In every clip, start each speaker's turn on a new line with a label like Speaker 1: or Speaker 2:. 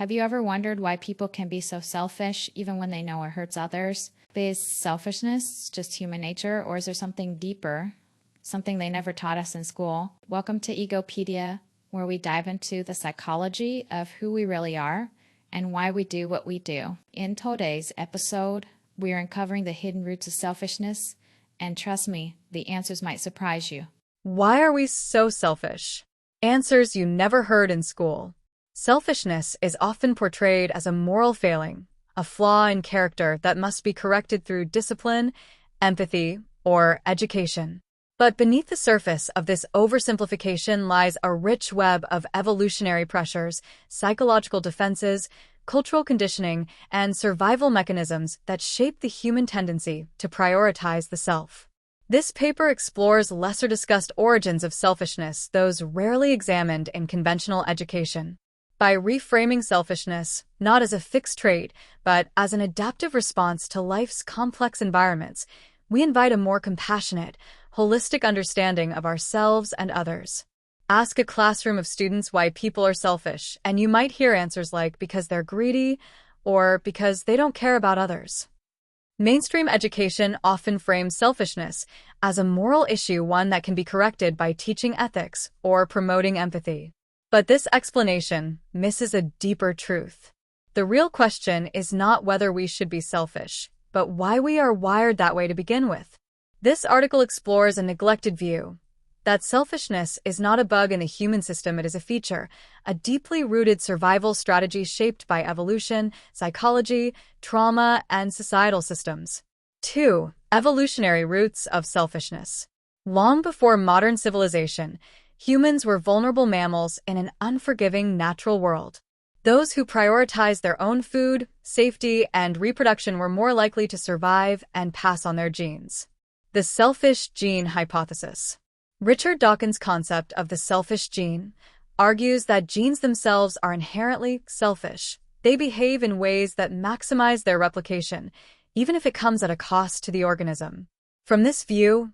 Speaker 1: Have you ever wondered why people can be so selfish even when they know it hurts others? Is selfishness just human nature, or is there something deeper, something they never taught us in school? Welcome to Egopedia, where we dive into the psychology of who we really are and why we do what we do. In today's episode, we are uncovering the hidden roots of selfishness, and trust me, the answers might surprise you.
Speaker 2: Why are we so selfish? Answers you never heard in school. Selfishness is often portrayed as a moral failing, a flaw in character that must be corrected through discipline, empathy, or education. But beneath the surface of this oversimplification lies a rich web of evolutionary pressures, psychological defenses, cultural conditioning, and survival mechanisms that shape the human tendency to prioritize the self. This paper explores lesser-discussed origins of selfishness, those rarely examined in conventional education. By reframing selfishness, not as a fixed trait, but as an adaptive response to life's complex environments, we invite a more compassionate, holistic understanding of ourselves and others. Ask a classroom of students why people are selfish, and you might hear answers like because they're greedy or because they don't care about others. Mainstream education often frames selfishness as a moral issue, one that can be corrected by teaching ethics or promoting empathy. But this explanation misses a deeper truth. The real question is not whether we should be selfish, but why we are wired that way to begin with. This article explores a neglected view that selfishness is not a bug in the human system, it is a feature, a deeply rooted survival strategy shaped by evolution, psychology, trauma, and societal systems. 2. Evolutionary roots of selfishness. Long before modern civilization, humans were vulnerable mammals in an unforgiving natural world. Those who prioritized their own food, safety, and reproduction were more likely to survive and pass on their genes. The selfish gene hypothesis. Richard Dawkins' concept of the selfish gene argues that genes themselves are inherently selfish. They behave in ways that maximize their replication, even if it comes at a cost to the organism. From this view,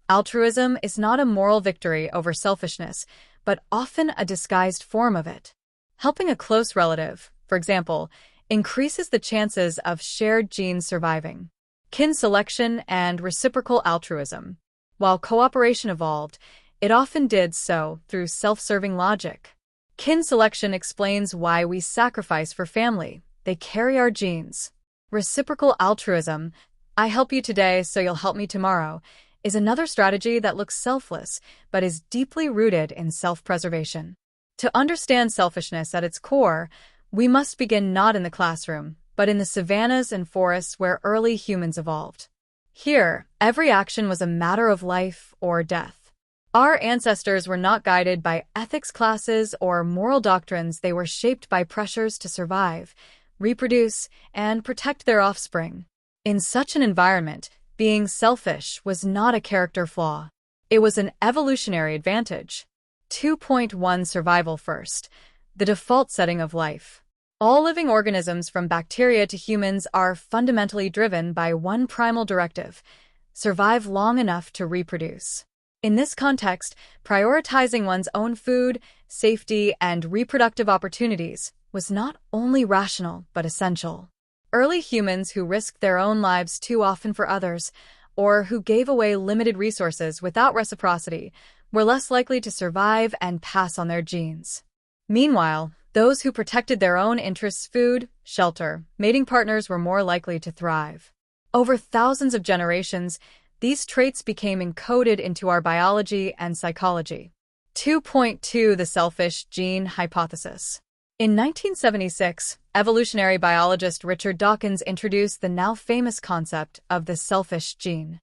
Speaker 2: altruism is not a moral victory over selfishness, but often a disguised form of it. Helping a close relative, for example, increases the chances of shared genes surviving. Kin selection and reciprocal altruism. While cooperation evolved, it often did so through self-serving logic. Kin selection explains why we sacrifice for family. They carry our genes. Reciprocal altruism, I help you today so you'll help me tomorrow, is another strategy that looks selfless but is deeply rooted in self-preservation. To understand selfishness at its core, we must begin not in the classroom, but in the savannas and forests where early humans evolved. Here, every action was a matter of life or death. Our ancestors were not guided by ethics classes or moral doctrines, they were shaped by pressures to survive, reproduce, and protect their offspring. In such an environment, being selfish was not a character flaw. It was an evolutionary advantage. 2.1 Survival first. The default setting of life. All living organisms from bacteria to humans are fundamentally driven by one primal directive: survive long enough to reproduce. In this context, prioritizing one's own food, safety, and reproductive opportunities was not only rational but essential. Early humans who risked their own lives too often for others, or who gave away limited resources without reciprocity, were less likely to survive and pass on their genes. Meanwhile, those who protected their own interests, food, shelter, mating partners, were more likely to thrive. Over thousands of generations, these traits became encoded into our biology and psychology. 2.2 The selfish gene hypothesis. In 1976, evolutionary biologist Richard Dawkins introduced the now famous concept of the selfish gene.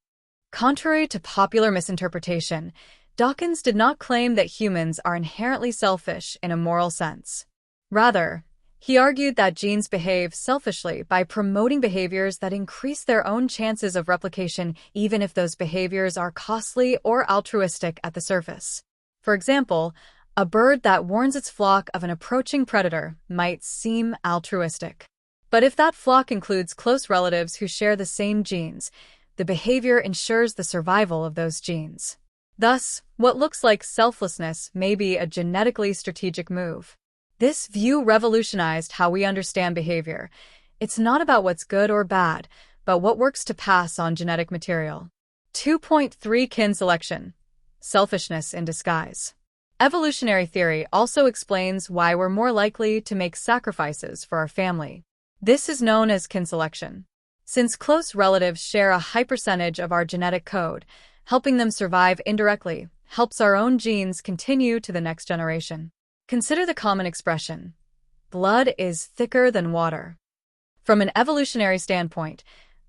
Speaker 2: Contrary to popular misinterpretation, Dawkins did not claim that humans are inherently selfish in a moral sense. Rather, he argued that genes behave selfishly by promoting behaviors that increase their own chances of replication, even if those behaviors are costly or altruistic at the surface. For example, a bird that warns its flock of an approaching predator might seem altruistic. But if that flock includes close relatives who share the same genes, the behavior ensures the survival of those genes. Thus, what looks like selflessness may be a genetically strategic move. This view revolutionized how we understand behavior. It's not about what's good or bad, but what works to pass on genetic material. 2.3 Kin selection. Selfishness in disguise. Evolutionary theory also explains why we're more likely to make sacrifices for our family. This is known as kin selection. Since close relatives share a high percentage of our genetic code, helping them survive indirectly helps our own genes continue to the next generation. Consider the common expression, blood is thicker than water. From an evolutionary standpoint,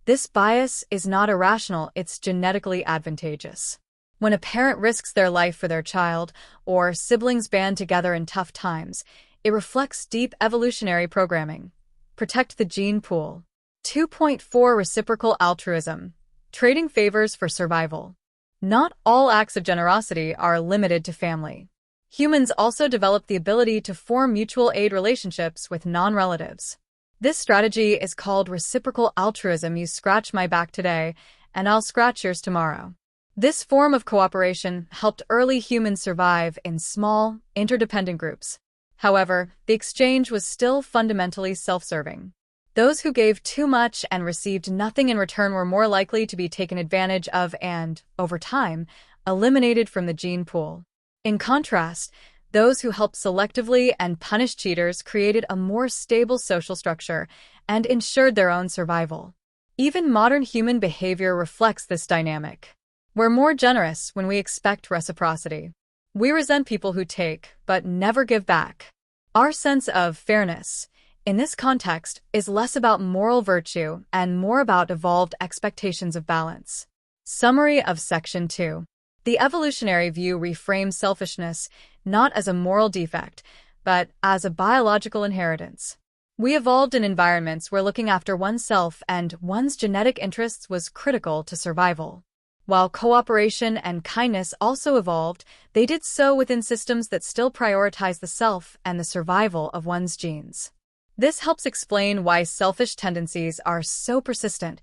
Speaker 2: this bias is not irrational, it's genetically advantageous. When a parent risks their life for their child, or siblings band together in tough times, it reflects deep evolutionary programming. Protect the gene pool. 2.4 Reciprocal altruism. Trading favors for survival. Not all acts of generosity are limited to family. Humans also develop the ability to form mutual aid relationships with non-relatives. This strategy is called reciprocal altruism. You scratch my back today, and I'll scratch yours tomorrow. This form of cooperation helped early humans survive in small, interdependent groups. However, the exchange was still fundamentally self-serving. Those who gave too much and received nothing in return were more likely to be taken advantage of and, over time, eliminated from the gene pool. In contrast, those who helped selectively and punished cheaters created a more stable social structure and ensured their own survival. Even modern human behavior reflects this dynamic. We're more generous when we expect reciprocity. We resent people who take, but never give back. Our sense of fairness, in this context, is less about moral virtue and more about evolved expectations of balance. Summary of Section 2. The evolutionary view reframes selfishness not as a moral defect, but as a biological inheritance. We evolved in environments where looking after oneself and one's genetic interests was critical to survival. While cooperation and kindness also evolved, they did so within systems that still prioritize the self and the survival of one's genes. This helps explain why selfish tendencies are so persistent,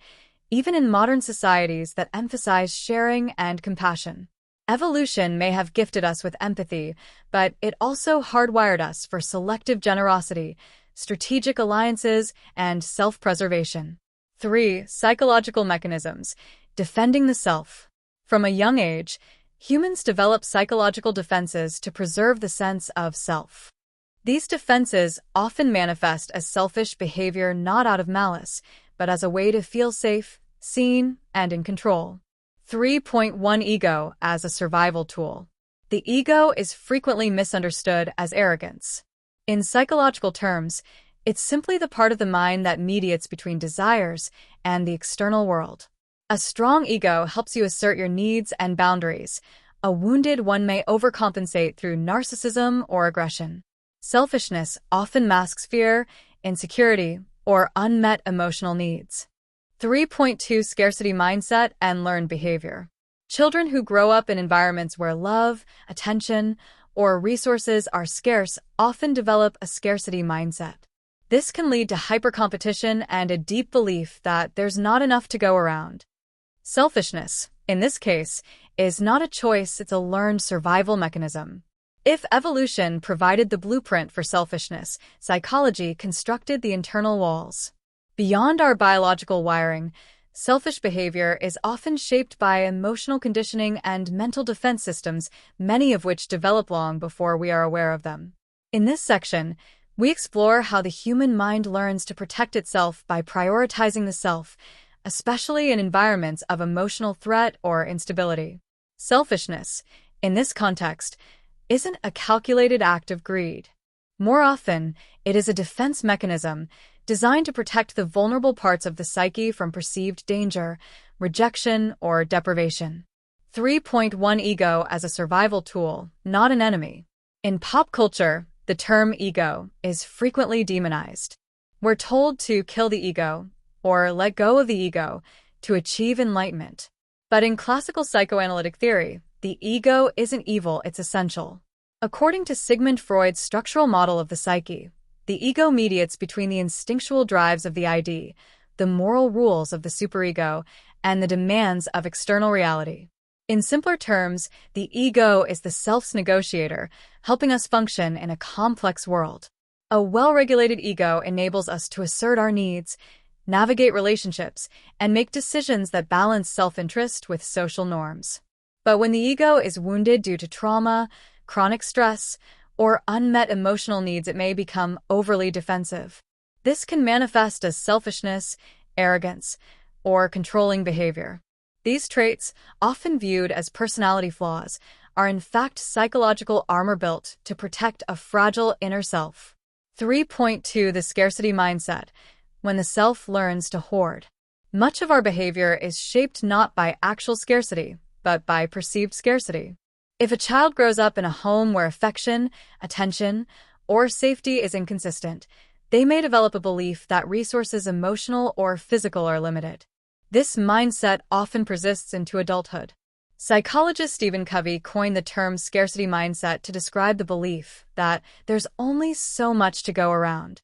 Speaker 2: even in modern societies that emphasize sharing and compassion. Evolution may have gifted us with empathy, but it also hardwired us for selective generosity, strategic alliances, and self-preservation. 3. Psychological mechanisms. Defending the self. From a young age, humans develop psychological defenses to preserve the sense of self. These defenses often manifest as selfish behavior not out of malice, but as a way to feel safe, seen, and in control. 3.1 Ego as a survival tool. The ego is frequently misunderstood as arrogance. In psychological terms, it's simply the part of the mind that mediates between desires and the external world. A strong ego helps you assert your needs and boundaries. A wounded one may overcompensate through narcissism or aggression. Selfishness often masks fear, insecurity, or unmet emotional needs. 3.2 Scarcity mindset and learned behavior. Children who grow up in environments where love, attention, or resources are scarce often develop a scarcity mindset. This can lead to hypercompetition and a deep belief that there's not enough to go around. Selfishness, in this case, is not a choice, it's a learned survival mechanism. If evolution provided the blueprint for selfishness, psychology constructed the internal walls. Beyond our biological wiring, selfish behavior is often shaped by emotional conditioning and mental defense systems, many of which develop long before we are aware of them. In this section, we explore how the human mind learns to protect itself by prioritizing the self, especially in environments of emotional threat or instability. Selfishness, in this context, isn't a calculated act of greed. More often, it is a defense mechanism designed to protect the vulnerable parts of the psyche from perceived danger, rejection, or deprivation. 3.1 Ego as a survival tool, not an enemy. In pop culture, the term ego is frequently demonized. We're told to kill the ego, or let go of the ego, to achieve enlightenment. But in classical psychoanalytic theory, the ego isn't evil, it's essential. According to Sigmund Freud's structural model of the psyche, the ego mediates between the instinctual drives of the id, the moral rules of the superego, and the demands of external reality. In simpler terms, the ego is the self's negotiator, helping us function in a complex world. A well-regulated ego enables us to assert our needs, navigate relationships, and make decisions that balance self-interest with social norms. But when the ego is wounded due to trauma, chronic stress, or unmet emotional needs, it may become overly defensive. This can manifest as selfishness, arrogance, or controlling behavior. These traits, often viewed as personality flaws, are in fact psychological armor built to protect a fragile inner self. 3.2 The scarcity mindset. When the self learns to hoard. Much of our behavior is shaped not by actual scarcity, but by perceived scarcity. If a child grows up in a home where affection, attention, or safety is inconsistent, they may develop a belief that resources, emotional or physical, are limited. This mindset often persists into adulthood. Psychologist Stephen Covey coined the term scarcity mindset to describe the belief that there's only so much to go around.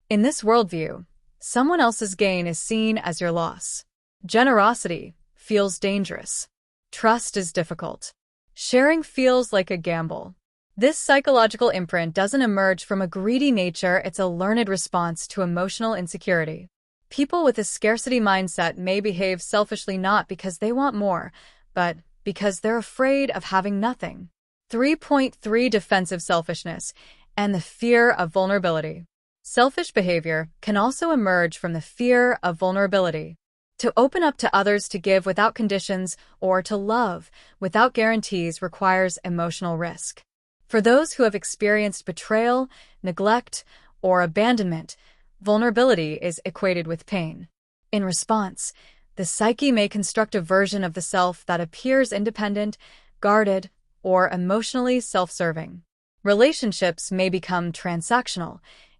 Speaker 2: In this worldview, someone else's gain is seen as your loss. Generosity feels dangerous. Trust is difficult. Sharing feels like a gamble. This psychological imprint doesn't emerge from a greedy nature, it's a learned response to emotional insecurity. People with a scarcity mindset may behave selfishly not because they want more, but because they're afraid of having nothing. 3.3 Defensive selfishness and the fear of vulnerability. Selfish behavior can also emerge from the fear of vulnerability. To open up to others, to give without conditions, or to love without guarantees requires emotional risk. For those who have experienced betrayal, neglect, or abandonment, vulnerability is equated with pain. In response, the psyche may construct a version of the self that appears independent, guarded, or emotionally self-serving. Relationships may become transactional.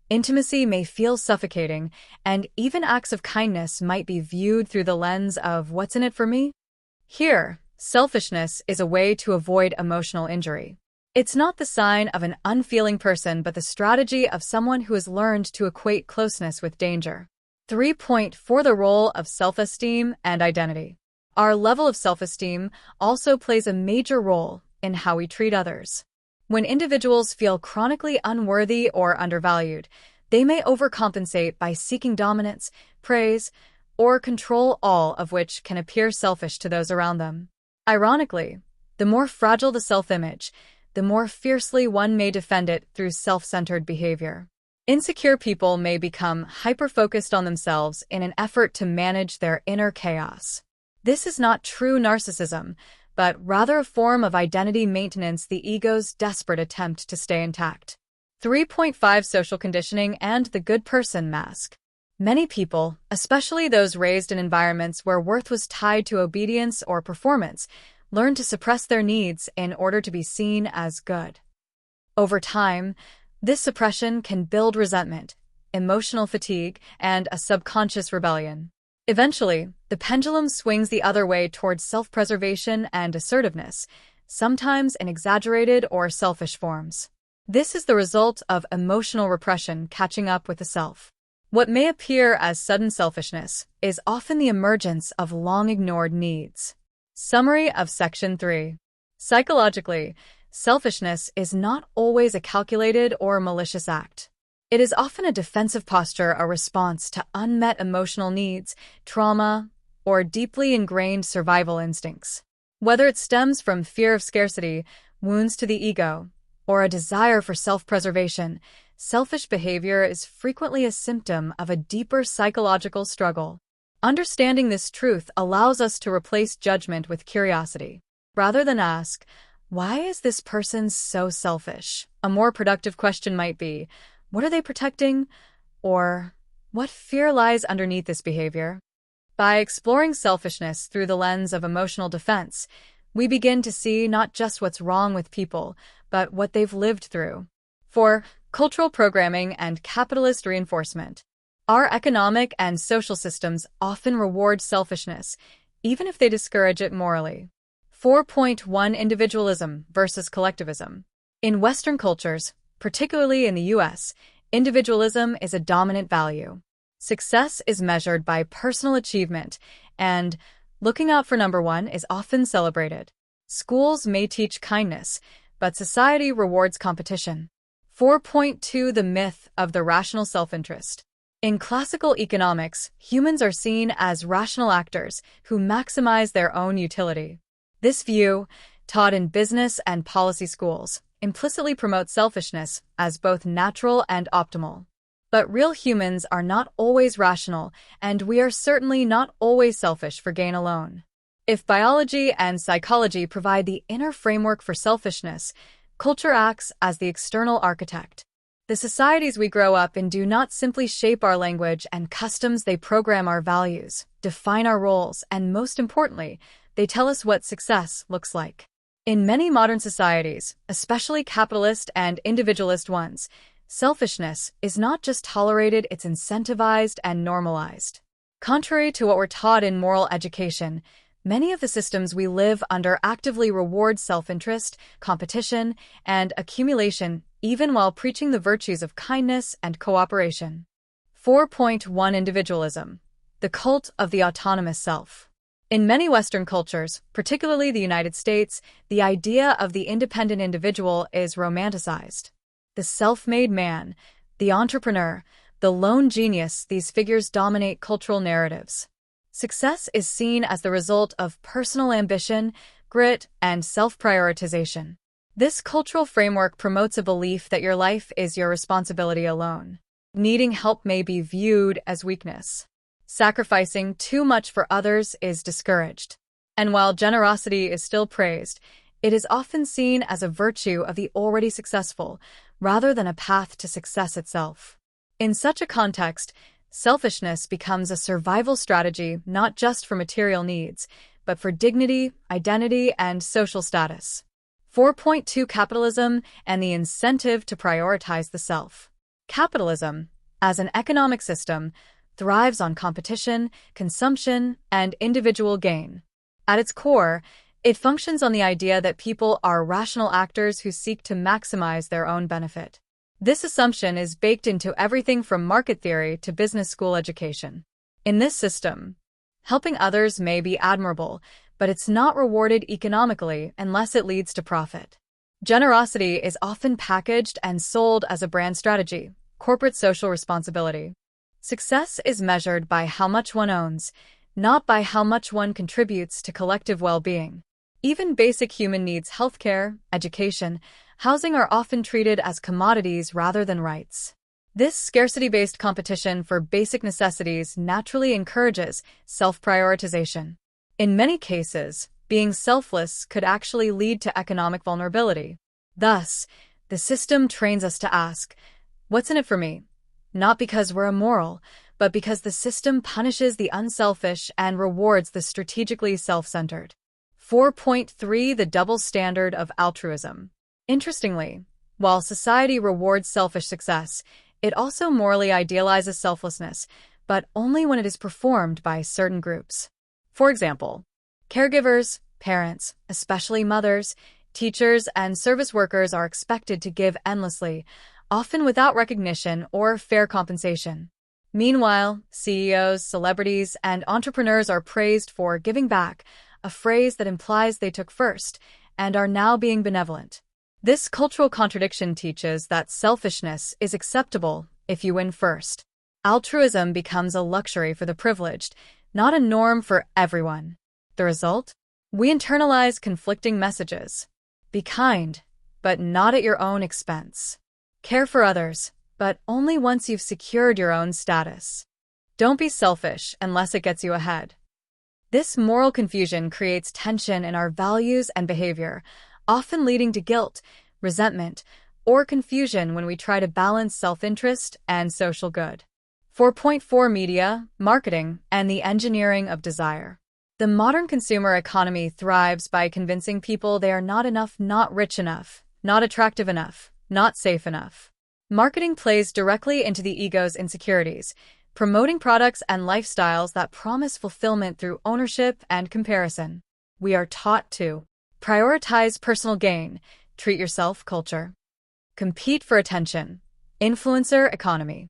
Speaker 2: Intimacy may feel suffocating, and even acts of kindness might be viewed through the lens of "what's in it for me?" Here, selfishness is a way to avoid emotional injury. It's not the sign of an unfeeling person, but the strategy of someone who has learned to equate closeness with danger. 3.4 The role of self-esteem and identity. Our level of self-esteem also plays a major role in how we treat others. When individuals feel chronically unworthy or undervalued, they may overcompensate by seeking dominance, praise, or control, all of which can appear selfish to those around them. Ironically, the more fragile the self-image, the more fiercely one may defend it through self-centered behavior. Insecure people may become hyper-focused on themselves in an effort to manage their inner chaos. This is not true narcissism, but rather a form of identity maintenance, the ego's desperate attempt to stay intact. 3.5 Social conditioning and the good person mask. Many people, especially those raised in environments where worth was tied to obedience or performance, learn to suppress their needs in order to be seen as good. Over time, this suppression can build resentment, emotional fatigue, and a subconscious rebellion. Eventually, the pendulum swings the other way towards self-preservation and assertiveness, sometimes in exaggerated or selfish forms. This is the result of emotional repression catching up with the self. What may appear as sudden selfishness is often the emergence of long-ignored needs. Summary of Section 3. Psychologically, selfishness is not always a calculated or malicious act. It is often a defensive posture, a response to unmet emotional needs, trauma, or deeply ingrained survival instincts. Whether it stems from fear of scarcity, wounds to the ego, or a desire for self-preservation, selfish behavior is frequently a symptom of a deeper psychological struggle. Understanding this truth allows us to replace judgment with curiosity. Rather than ask, "Why is this person so selfish?" a more productive question might be, "What are they protecting?" Or, "What fear lies underneath this behavior?" By exploring selfishness through the lens of emotional defense, we begin to see not just what's wrong with people, but what they've lived through. For cultural programming and capitalist reinforcement, our economic and social systems often reward selfishness, even if they discourage it morally. 4.1 Individualism versus collectivism. In Western cultures, particularly in the US, individualism is a dominant value. Success is measured by personal achievement, and looking out for number one is often celebrated. Schools may teach kindness, but society rewards competition. 4.2 The myth of the rational self-interest. In classical economics, humans are seen as rational actors who maximize their own utility. This view, taught in business and policy schools, implicitly promotes selfishness as both natural and optimal. But real humans are not always rational, and we are certainly not always selfish for gain alone. If biology and psychology provide the inner framework for selfishness, culture acts as the external architect. The societies we grow up in do not simply shape our language and customs, they program our values, define our roles, and most importantly, they tell us what success looks like. In many modern societies, especially capitalist and individualist ones, selfishness is not just tolerated, it's incentivized and normalized. Contrary to what we're taught in moral education, many of the systems we live under actively reward self-interest, competition, and accumulation, even while preaching the virtues of kindness and cooperation. 4.1 Individualism. The cult of the autonomous self. In many Western cultures, particularly the United States, the idea of the independent individual is romanticized. The self-made man, the entrepreneur, the lone genius, these figures dominate cultural narratives. Success is seen as the result of personal ambition, grit, and self-prioritization. This cultural framework promotes a belief that your life is your responsibility alone. Needing help may be viewed as weakness. Sacrificing too much for others is discouraged. And while generosity is still praised, it is often seen as a virtue of the already successful, rather than a path to success itself. In such a context, selfishness becomes a survival strategy not just for material needs, but for dignity, identity, and social status. 4.2 Capitalism and the incentive to prioritize the self. Capitalism, as an economic system, thrives on competition, consumption, and individual gain. At its core, it functions on the idea that people are rational actors who seek to maximize their own benefit. This assumption is baked into everything from market theory to business school education. In this system, helping others may be admirable, but it's not rewarded economically unless it leads to profit. Generosity is often packaged and sold as a brand strategy, corporate social responsibility. Success is measured by how much one owns, not by how much one contributes to collective well-being. Even basic human needs, healthcare, education, housing are often treated as commodities rather than rights. This scarcity-based competition for basic necessities naturally encourages self-prioritization. In many cases, being selfless could actually lead to economic vulnerability. Thus, the system trains us to ask, what's in it for me? Not because we're immoral, but because the system punishes the unselfish and rewards the strategically self-centered. 4.3 The double standard of altruism. Interestingly, while society rewards selfish success, it also morally idealizes selflessness, but only when it is performed by certain groups. For example, caregivers, parents, especially mothers, teachers, and service workers are expected to give endlessly, often without recognition or fair compensation. Meanwhile, CEOs, celebrities, and entrepreneurs are praised for giving back, a phrase that implies they took first and are now being benevolent. This cultural contradiction teaches that selfishness is acceptable if you win first. Altruism becomes a luxury for the privileged, not a norm for everyone. The result? We internalize conflicting messages. Be kind, but not at your own expense. Care for others, but only once you've secured your own status. Don't be selfish unless it gets you ahead. This moral confusion creates tension in our values and behavior, often leading to guilt, resentment, or confusion when we try to balance self-interest and social good. 4.4 Media, marketing, and the engineering of desire. The modern consumer economy thrives by convincing people they are not enough, not rich enough, not attractive enough, not safe enough. Marketing plays directly into the ego's insecurities, promoting products and lifestyles that promise fulfillment through ownership and comparison. We are taught to prioritize personal gain, treat yourself culture, compete for attention, influencer economy,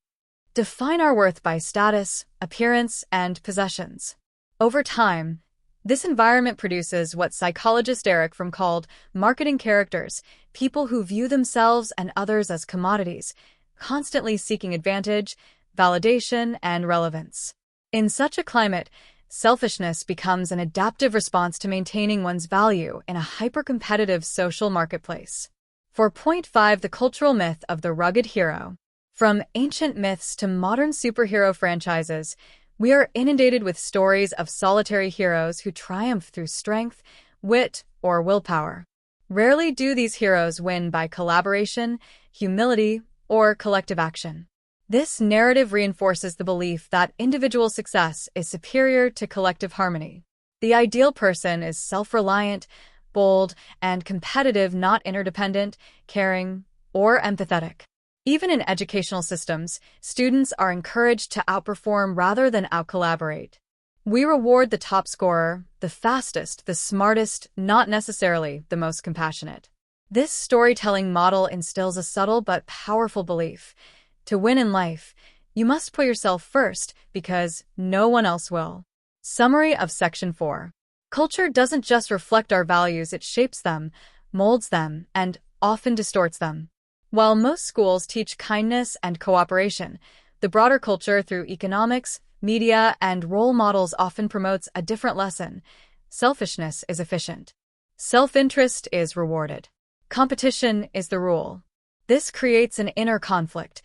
Speaker 2: define our worth by status, appearance, and possessions. Over time, This environment produces what psychologist Eric Fromm called marketing characters, people who view themselves and others as commodities, constantly seeking advantage, validation, and relevance. In such a climate, selfishness becomes an adaptive response to maintaining one's value in a hyper-competitive social marketplace. For point 5, the cultural myth of the rugged hero. From ancient myths to modern superhero franchises, we are inundated with stories of solitary heroes who triumph through strength, wit, or willpower. Rarely do these heroes win by collaboration, humility, or collective action. This narrative reinforces the belief that individual success is superior to collective harmony. The ideal person is self-reliant, bold, and competitive, not interdependent, caring, or empathetic. Even in educational systems, students are encouraged to outperform rather than outcollaborate. We reward the top scorer, the fastest, the smartest, not necessarily the most compassionate. This storytelling model instills a subtle but powerful belief. To win in life, you must put yourself first because no one else will. Summary of Section 4. Culture doesn't just reflect our values, it shapes them, molds them, and often distorts them. While most schools teach kindness and cooperation, the broader culture through economics, media, and role models often promotes a different lesson. Selfishness is efficient. Self-interest is rewarded. Competition is the rule. This creates an inner conflict.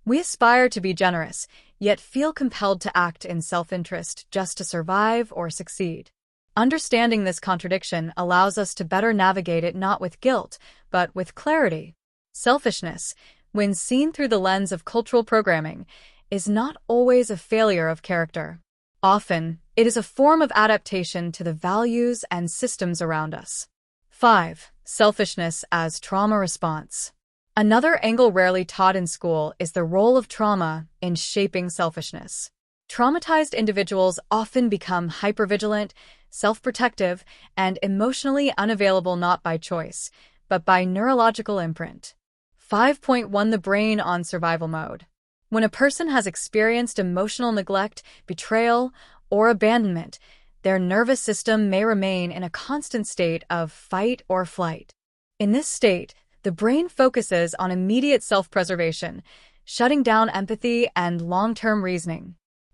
Speaker 2: We aspire to be generous, yet feel compelled to act in self-interest just to survive or succeed. Understanding this contradiction allows us to better navigate it not with guilt, but with clarity. Selfishness, when seen through the lens of cultural programming, is not always a failure of character. Often, it is a form of adaptation to the values and systems around us. 5. Selfishness as trauma response. Another angle rarely taught in school is the role of trauma in shaping selfishness. Traumatized individuals often become hypervigilant, self-protective, and emotionally unavailable not by choice, but by neurological imprint. 5.1 The brain on survival mode. When a person has experienced emotional neglect, betrayal, or abandonment, their nervous system may remain in a constant state of fight or flight. In this state, the brain focuses on immediate self-preservation, shutting down empathy and long-term reasoning.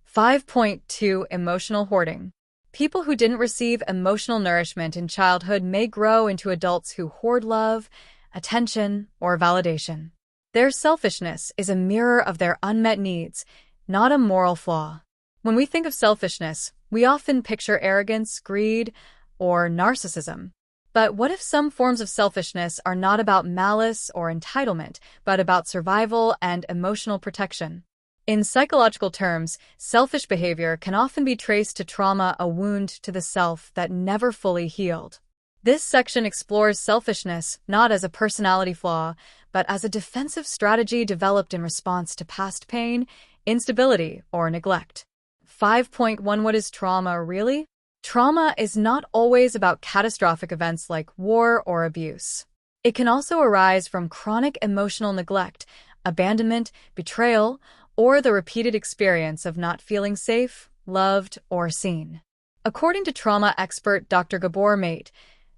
Speaker 2: 5.2 Emotional hoarding. People who didn't receive emotional nourishment in childhood may grow into adults who hoard love, attention, or validation. Their selfishness is a mirror of their unmet needs, not a moral flaw. When we think of selfishness, we often picture arrogance, greed, or narcissism. But what if some forms of selfishness are not about malice or entitlement, but about survival and emotional protection? In psychological terms, selfish behavior can often be traced to trauma, a wound to the self that never fully healed. This section explores selfishness not as a personality flaw, but as a defensive strategy developed in response to past pain, instability, or neglect. 5.1 What is trauma really? Trauma is not always about catastrophic events like war or abuse. It can also arise from chronic emotional neglect, abandonment, betrayal, or the repeated experience of not feeling safe, loved, or seen. According to trauma expert Dr. Gabor Mate,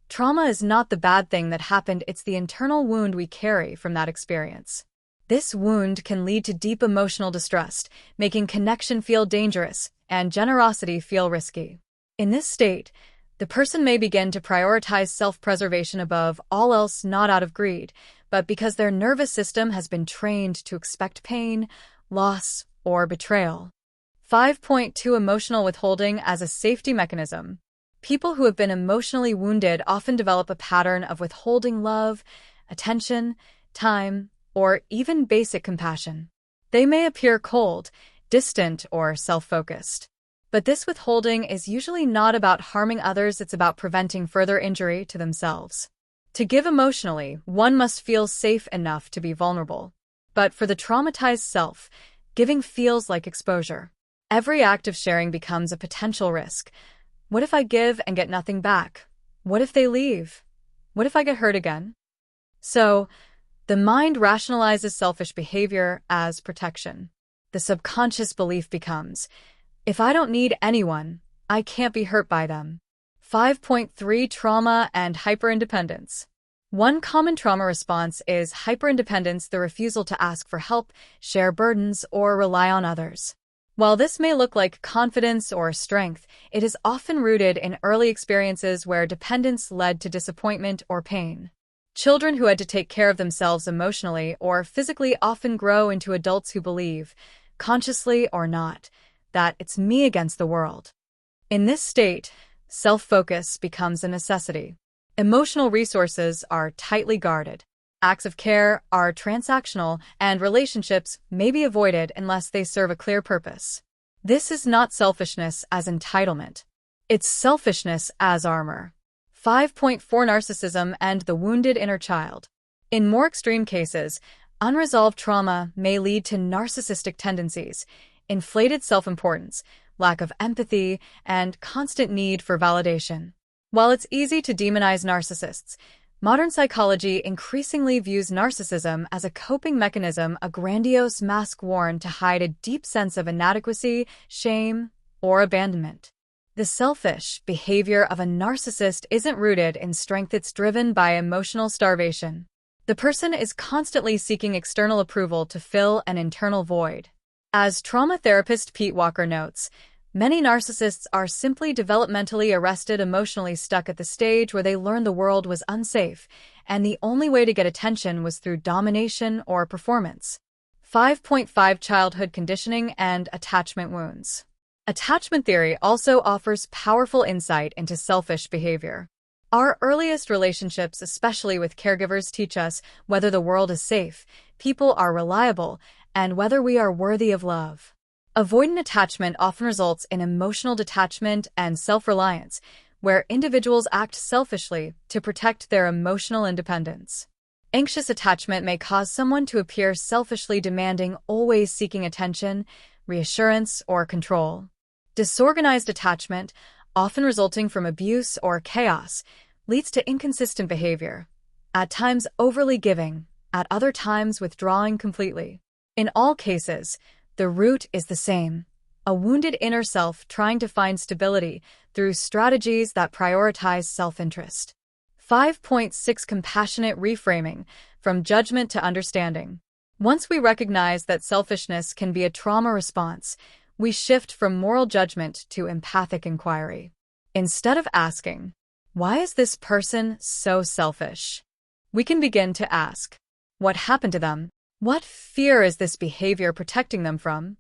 Speaker 2: trauma is not the bad thing that happened, it's the internal wound we carry from that experience. This wound can lead to deep emotional distrust, making connection feel dangerous and generosity feel risky. In this state, the person may begin to prioritize self-preservation above all else, not out of greed, but because their nervous system has been trained to expect pain, loss, or betrayal. 5.2 Emotional withholding as a safety mechanism. People who have been emotionally wounded often develop a pattern of withholding love, attention, time, or even basic compassion. They may appear cold, distant, or self-focused. But this withholding is usually not about harming others, it's about preventing further injury to themselves. To give emotionally, one must feel safe enough to be vulnerable. But for the traumatized self, giving feels like exposure. Every act of sharing becomes a potential risk. What if I give and get nothing back? What if they leave? What if I get hurt again? So, the mind rationalizes selfish behavior as protection. The subconscious belief becomes, if I don't need anyone, I can't be hurt by them. 5.3 Trauma and hyperindependence. One common trauma response is hyperindependence, the refusal to ask for help, share burdens, or rely on others. While this may look like confidence or strength, it is often rooted in early experiences where dependence led to disappointment or pain. Children who had to take care of themselves emotionally or physically often grow into adults who believe, consciously or not, that it's me against the world. In this state, self-focus becomes a necessity. Emotional resources are tightly guarded. Acts of care are transactional, and relationships may be avoided unless they serve a clear purpose. This is not selfishness as entitlement. It's selfishness as armor. 5.4 Narcissism and the wounded inner child. In more extreme cases, unresolved trauma may lead to narcissistic tendencies, inflated self-importance, lack of empathy, and constant need for validation. While it's easy to demonize narcissists, modern psychology increasingly views narcissism as a coping mechanism, a grandiose mask worn to hide a deep sense of inadequacy, shame, or abandonment. The selfish behavior of a narcissist isn't rooted in strength, it's driven by emotional starvation. The person is constantly seeking external approval to fill an internal void. As trauma therapist Pete Walker notes, many narcissists are simply developmentally arrested, emotionally stuck at the stage where they learned the world was unsafe, and the only way to get attention was through domination or performance. 5.5 Childhood conditioning and attachment wounds. Attachment theory also offers powerful insight into selfish behavior. Our earliest relationships, especially with caregivers, teach us whether the world is safe, people are reliable, and whether we are worthy of love. Avoidant attachment often results in emotional detachment and self-reliance, where individuals act selfishly to protect their emotional independence. Anxious attachment may cause someone to appear selfishly demanding, always seeking attention, reassurance, or control. Disorganized attachment, often resulting from abuse or chaos, leads to inconsistent behavior, at times overly giving, at other times withdrawing completely. In all cases, the root is the same: a wounded inner self trying to find stability through strategies that prioritize self-interest. 5.6 Compassionate reframing, from judgment to understanding. Once we recognize that selfishness can be a trauma response, we shift from moral judgment to empathic inquiry. Instead of asking, "Why is this person so selfish?" we can begin to ask, "What happened to them? What fear is this behavior protecting them from?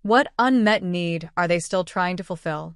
Speaker 2: What unmet need are they still trying to fulfill?"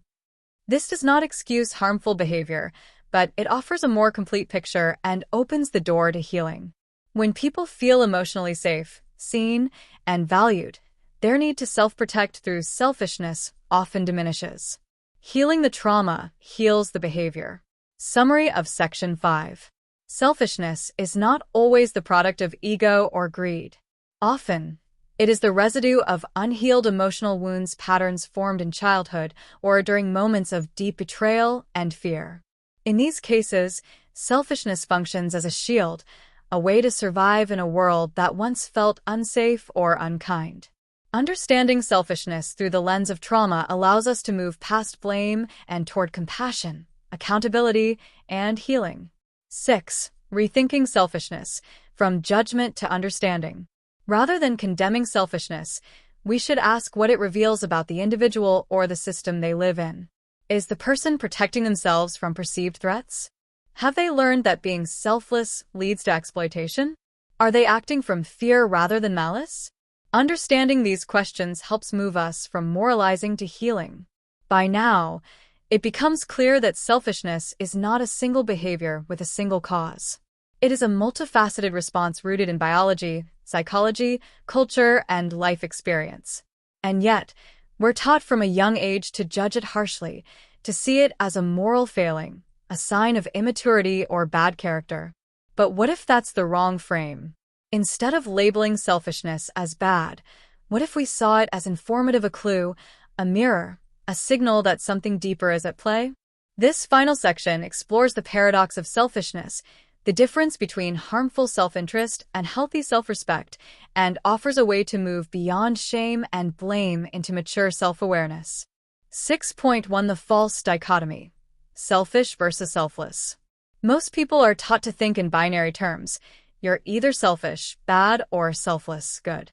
Speaker 2: This does not excuse harmful behavior, but it offers a more complete picture and opens the door to healing. When people feel emotionally safe, seen, and valued, their need to self-protect through selfishness often diminishes. Healing the trauma heals the behavior. Summary of Section 5. Selfishness is not always the product of ego or greed. Often, it is the residue of unhealed emotional wounds, patterns formed in childhood or during moments of deep betrayal and fear. In these cases, selfishness functions as a shield, a way to survive in a world that once felt unsafe or unkind. Understanding selfishness through the lens of trauma allows us to move past blame and toward compassion, accountability, and healing. 6. Rethinking selfishness, from judgment to understanding. Rather than condemning selfishness, we should ask what it reveals about the individual or the system they live in. Is the person protecting themselves from perceived threats? Have they learned that being selfless leads to exploitation? Are they acting from fear rather than malice? Understanding these questions helps move us from moralizing to healing. By now, it becomes clear that selfishness is not a single behavior with a single cause. It is a multifaceted response rooted in biology, psychology, culture, and life experience. And yet, we're taught from a young age to judge it harshly, to see it as a moral failing, a sign of immaturity or bad character. But what if that's the wrong frame? Instead of labeling selfishness as bad, what if we saw it as informative, a clue, a mirror, a signal that something deeper is at play? This final section explores the paradox of selfishness, the difference between harmful self-interest and healthy self-respect, and offers a way to move beyond shame and blame into mature self-awareness. 6.1 The false dichotomy. selfish versus selfless. Most people are taught to think in binary terms. You're either selfish, bad, or selfless, good.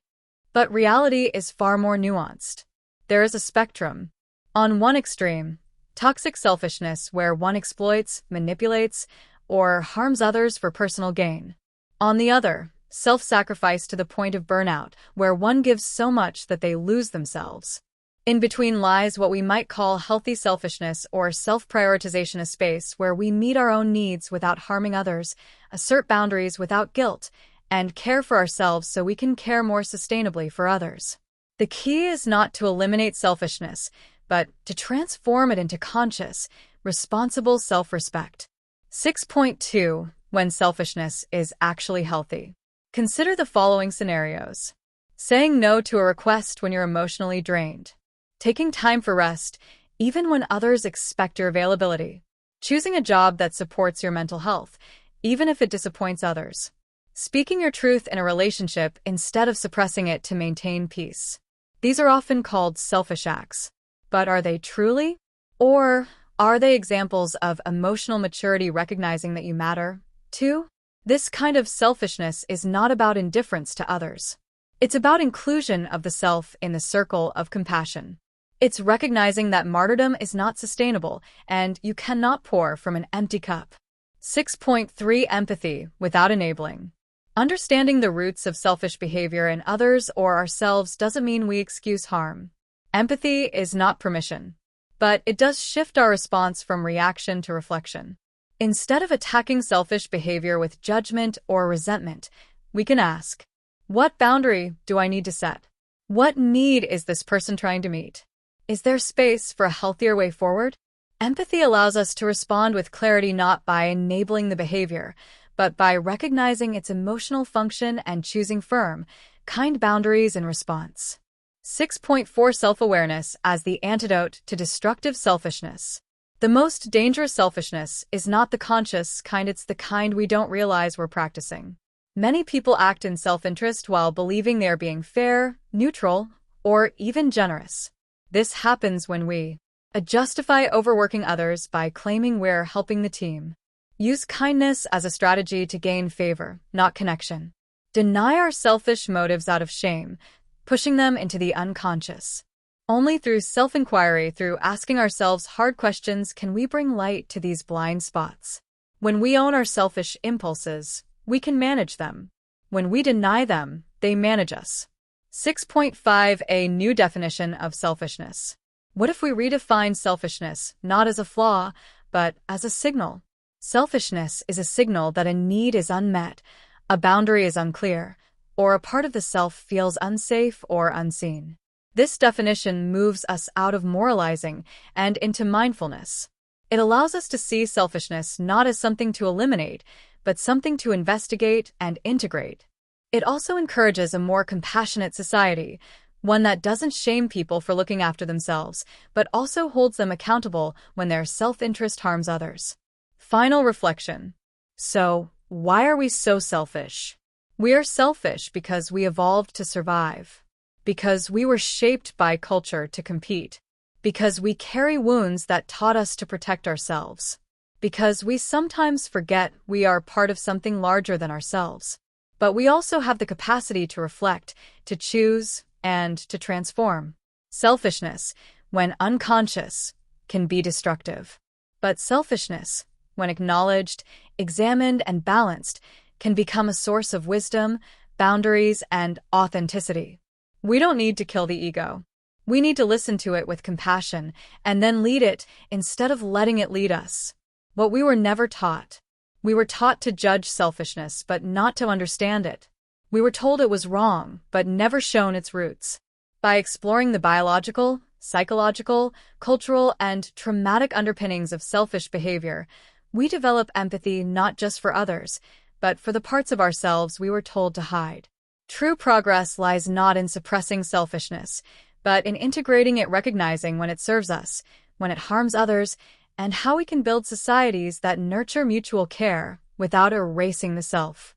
Speaker 2: But reality is far more nuanced. There is a spectrum. On one extreme, toxic selfishness where one exploits, manipulates, or harms others for personal gain. On the other, self-sacrifice to the point of burnout, where one gives so much that they lose themselves. In between lies what we might call healthy selfishness or self-prioritization, a space where we meet our own needs without harming others, assert boundaries without guilt, and care for ourselves so we can care more sustainably for others. The key is not to eliminate selfishness, but to transform it into conscious, responsible self-respect. 6.2. When selfishness is actually healthy. Consider the following scenarios. Saying no to a request when you're emotionally drained. Taking time for rest, even when others expect your availability. Choosing a job that supports your mental health, even if it disappoints others. Speaking your truth in a relationship instead of suppressing it to maintain peace. These are often called selfish acts. But are they truly? Or are they examples of emotional maturity, recognizing that you matter? 2. This kind of selfishness is not about indifference to others. It's about inclusion of the self in the circle of compassion. It's recognizing that martyrdom is not sustainable and you cannot pour from an empty cup. 6.3. Empathy without enabling. Understanding the roots of selfish behavior in others or ourselves doesn't mean we excuse harm. Empathy is not permission, but it does shift our response from reaction to reflection. Instead of attacking selfish behavior with judgment or resentment, we can ask, what boundary do I need to set? What need is this person trying to meet? Is there space for a healthier way forward? Empathy allows us to respond with clarity, not by enabling the behavior, but by recognizing its emotional function and choosing firm, kind boundaries in response. 6.4. Self-awareness as the antidote to destructive selfishness. The most dangerous selfishness is not the conscious kind, it's the kind we don't realize we're practicing. Many people act in self-interest while believing they are being fair, neutral, or even generous. This happens when we justify overworking others by claiming we're helping the team. Use kindness as a strategy to gain favor, not connection. Deny our selfish motives out of shame, pushing them into the unconscious. Only through self-inquiry, through asking ourselves hard questions, can we bring light to these blind spots. When we own our selfish impulses, we can manage them. When we deny them, they manage us. 6.5. A new definition of selfishness. What if we redefine selfishness not as a flaw, but as a signal? Selfishness is a signal that a need is unmet, a boundary is unclear, or a part of the self feels unsafe or unseen. This definition moves us out of moralizing and into mindfulness. It allows us to see selfishness not as something to eliminate, but something to investigate and integrate. It also encourages a more compassionate society, one that doesn't shame people for looking after themselves, but also holds them accountable when their self-interest harms others. Final reflection. So, why are we so selfish? We are selfish because we evolved to survive, because we were shaped by culture to compete, because we carry wounds that taught us to protect ourselves, because we sometimes forget we are part of something larger than ourselves. But we also have the capacity to reflect, to choose, and to transform. Selfishness, when unconscious, can be destructive. But selfishness, when acknowledged, examined, and balanced, can become a source of wisdom, boundaries, and authenticity. We don't need to kill the ego. We need to listen to it with compassion and then lead it instead of letting it lead us. What we were never taught. We were taught to judge selfishness but not to understand it. We were told it was wrong but never shown its roots. By exploring the biological, psychological, cultural, and traumatic underpinnings of selfish behavior, we develop empathy not just for others, but for the parts of ourselves we were told to hide. True progress lies not in suppressing selfishness, but in integrating it, recognizing when it serves us, when it harms others, and how we can build societies that nurture mutual care without erasing the self.